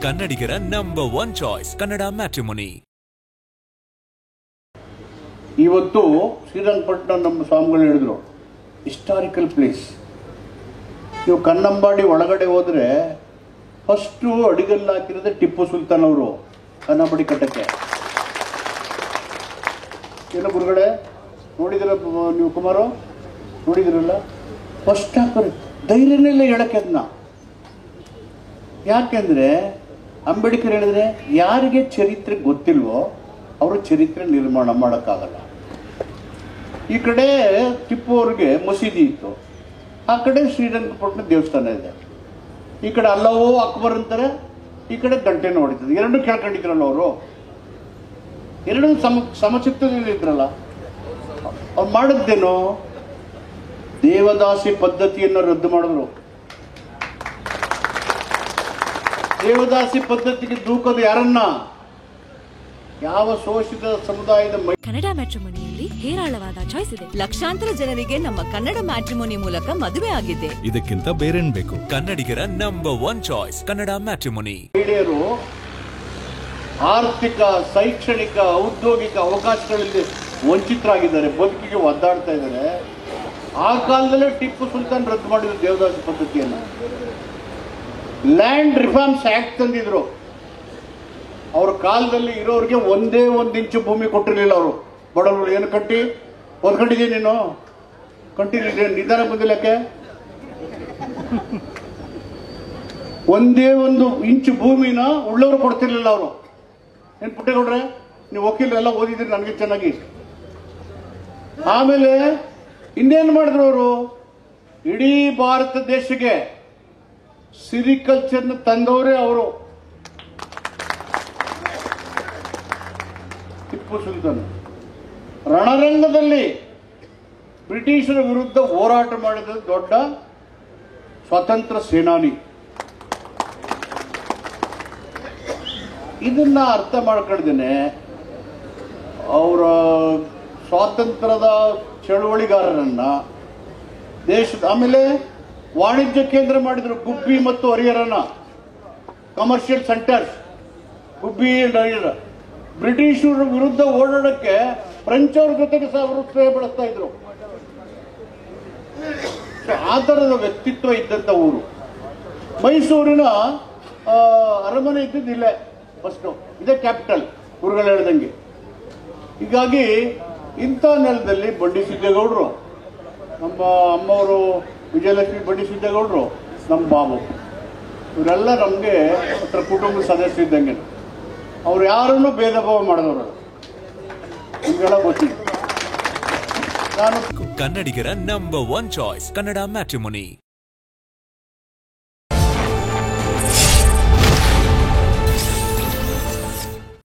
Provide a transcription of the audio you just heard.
ಕನ್ನಡಿಗರ number 1 choice Kannada matrimony. ಇವತ್ತು ಶ್ರೀರಂಗಪಟ್ಟಣ ನಮ್ಮ ಸ್ವಾಮಿಗಳು ಹೇಳಿದ್ರು ಹಿಸ್ಟಾರಿಕಲ್ ಪ್ಲೇಸ್. ನೀವು ಕನ್ನಂಬಾಡಿ ಒಳಗಡೆ ಹೋದ್ರೆ ಫಸ್ಟು ಅಡಿಗಲ್ಲು ಹಾಕಿರೋದೇ ಟಿಪ್ಪು ಸುಲ್ತಾನ್ ಅವರು ಕನ್ನಂಬಾಡಿ ಕಟ್ಟಕ್ಕೆ. ಏನು ಗುರುಗಳೇ ನೋಡಿದಿರ ನೀವು ಕುಮಾರು ನೋಡಿದಿರಲ್ಲ, ಫಸ್ಟ್ ಹಾಕೋರು ಧೈರ್ಯನೆಲ್ಲ ಹೇಳಕ್ಕೆ ಅದನ್ನ. ಯಾಕೆಂದ್ರೆ ಅಂಬೇಡ್ಕರ್ ಹೇಳಿದ್ರೆ ಯಾರಿಗೆ ಚರಿತ್ರೆ ಗೊತ್ತಿಲ್ವೋ ಅವರು ಚರಿತ್ರೆ ನಿರ್ಮಾಣ ಮಾಡೋಕ್ಕಾಗಲ್ಲ. ಈ ಕಡೆ ಟಿಪ್ಪು ಅವ್ರಿಗೆ ಮಸೀದಿ ಇತ್ತು, ಆ ಕಡೆ ಶ್ರೀರಂಗಪಟ್ಟಣ ದೇವಸ್ಥಾನ ಇದೆ. ಈ ಕಡೆ ಅಲ್ಲವೋ ಅಕ್ಬರ್ ಅಂತಾರೆ, ಈ ಕಡೆ ಗಂಟೆನೂ ಹೊಡಿತದೆ. ಎರಡೂ ಕೇಳ್ಕೊಂಡಿದ್ರಲ್ಲ ಅವರು, ಎರಡೂ ಸಮಚಿತ್ತದಲ್ಲಿ ಇದ್ರಲ್ಲ. ಅವ್ರು ಮಾಡಿದ್ದೇನು, ದೇವದಾಸಿ ಪದ್ಧತಿಯನ್ನು ರದ್ದು ಮಾಡಿದ್ರು. ದೇವದಾಸಿ ಪದ್ಧತಿಗೆ ದೂಕೋದು ಯಾರನ್ನ? ಯಾವ ಶೋಷಿತ ಸಮುದಾಯದ ಕನ್ನಡ ಮ್ಯಾಟ್ರಿಮೋನಿಯಲ್ಲಿ ಹೇರಾಳವಾದ ಚಾಯ್ಸ್ ಇದೆ. ಲಕ್ಷಾಂತರ ಜನರಿಗೆ ನಮ್ಮ ಕನ್ನಡ ಮ್ಯಾಟ್ರಿಮೋನಿ ಮೂಲಕ ಮದುವೆ ಆಗಿದೆ. ಇದಕ್ಕಿಂತ ಬೇರೇನ್ ಬೇಕು? ಕನ್ನಡಿಗರ ನಂಬರ್ 1 ಚಾಯ್ಸ್ ಕನ್ನಡ ಮ್ಯಾಟ್ರಿಮೋನಿ. ಮಹಿಳೆಯರು ಆರ್ಥಿಕ, ಶೈಕ್ಷಣಿಕ, ಔದ್ಯೋಗಿಕ ಅವಕಾಶಗಳಲ್ಲಿ ವಂಚಿತರಾಗಿದ್ದಾರೆ, ಬದುಕಿಗೆ ಒದ್ದಾಡ್ತಾ ಇದ್ದಾರೆ. ಆ ಕಾಲದಲ್ಲೇ ಟಿಪ್ಪು ಸುಲ್ತಾನ್ ರದ್ದು ಮಾಡಿದ್ರು ದೇವದಾಸಿ ಪದ್ಧತಿಯನ್ನು. ಲ್ಯಾಂಡ್ ರಿಫಾರ್ಮ್ಸ್ ಆಕ್ಟ್ ತಂದಿದ್ರು. ಅವ್ರ ಕಾಲದಲ್ಲಿ ಇರೋರಿಗೆ ಒಂದೇ 1 ಇಂಚು ಭೂಮಿ ಕೊಟ್ಟಿರಲಿಲ್ಲ ಅವರು ಬಡವರು. ಏನು ಕಟ್ಟಿ ಓದ್ಕೊಂಡಿದ್ದೀನಿ ನೀನು, ಕಂಟಿನ್ಯೂ ನಿಧಾನ ಬಂದಿಲ್ಲಕ್ಕೆ. ಒಂದೇ 1 ಇಂಚು ಭೂಮಿನ ಉಳ್ಳವರು ಕೊಡ್ತಿರ್ಲಿಲ್ಲ ಅವರು. ಏನು ಪುಟ್ಟೇಗೌಡ್ರೆ, ನೀವು ವಕೀಲರೆಲ್ಲ ಓದಿದ್ರಿ ನನಗೆ ಚೆನ್ನಾಗಿ. ಆಮೇಲೆ ಇನ್ನೇನು ಮಾಡಿದ್ರು ಅವರು, ಇಡೀ ಭಾರತ ದೇಶಕ್ಕೆ ಸಿರಿಕಲ್ಚರ್ನ ತಂದವರೇ ಅವರು, ಟಿಪ್ಪು ಸುಲ್ತಾನ್. ರಣರಂಗದಲ್ಲಿ ಬ್ರಿಟಿಷರ ವಿರುದ್ಧ ಹೋರಾಟ ಮಾಡಿದ ದೊಡ್ಡ ಸ್ವತಂತ್ರ ಸೇನಾನಿ. ಇದನ್ನ ಅರ್ಥ ಮಾಡ್ಕೊಳ್ದೇನೆ ಅವರ ಸ್ವಾತಂತ್ರ್ಯದ ಚಳುವಳಿಗಾರರನ್ನ ದೇಶದ, ಆಮೇಲೆ ವಾಣಿಜ್ಯ ಕೇಂದ್ರ ಮಾಡಿದ್ರು ಗುಬ್ಬಿ ಮತ್ತು ಹರಿಹರನ, commercial centres Gubbi and Harihara. ಬ್ರಿಟಿಷರ ವಿರುದ್ಧ ಓಡಾಡಕ್ಕೆ ಫ್ರೆಂಚ್ ಅವ್ರ ಜೊತೆಗೆ ಅವರು ಸ್ನೇಹ ಬೆಳೆಸ್ತಾ ಇದ್ರು. ಆ ತರದ ವ್ಯಕ್ತಿತ್ವ ಇದ್ದಂತ ಊರು. ಮೈಸೂರಿನ ಅರಮನೆ ಇದ್ದಿದ್ದಿಲ್ಲೇ ಫಸ್ಟ್, ಇದೇ ಕ್ಯಾಪಿಟಲ್ ಗುರುಗಳು ಹೇಳ್ದಂಗೆ. ಹೀಗಾಗಿ ಇಂಥ ನೆಲದಲ್ಲಿ ಬಂಡಿ ಸಿದ್ದೇಗೌಡರು, ನಮ್ಮ ಅಮ್ಮವರು ವಿಜಯಲಕ್ಷ್ಮಿ ಬಂಡಿ ಸಿದ್ದೇಗೌಡರು, ನಮ್ಮ ಬಾಬು, ಇವರೆಲ್ಲ ನಮಗೆ ಕುಟುಂಬದ ಸದಸ್ಯ ಇದ್ದಂಗೆ. ಅವ್ರು ಯಾರನ್ನೂ ಭೇದ ಭಾವ ಮಾಡಿದವರು ನಿಮಗೆಲ್ಲ ಗೊತ್ತಿದೆ. ಕನ್ನಡಿಗರ ನಂಬರ್ 1 ಚಾಯ್ಸ್ ಕನ್ನಡ ಮ್ಯಾಟ್ರಿಮೋನಿ.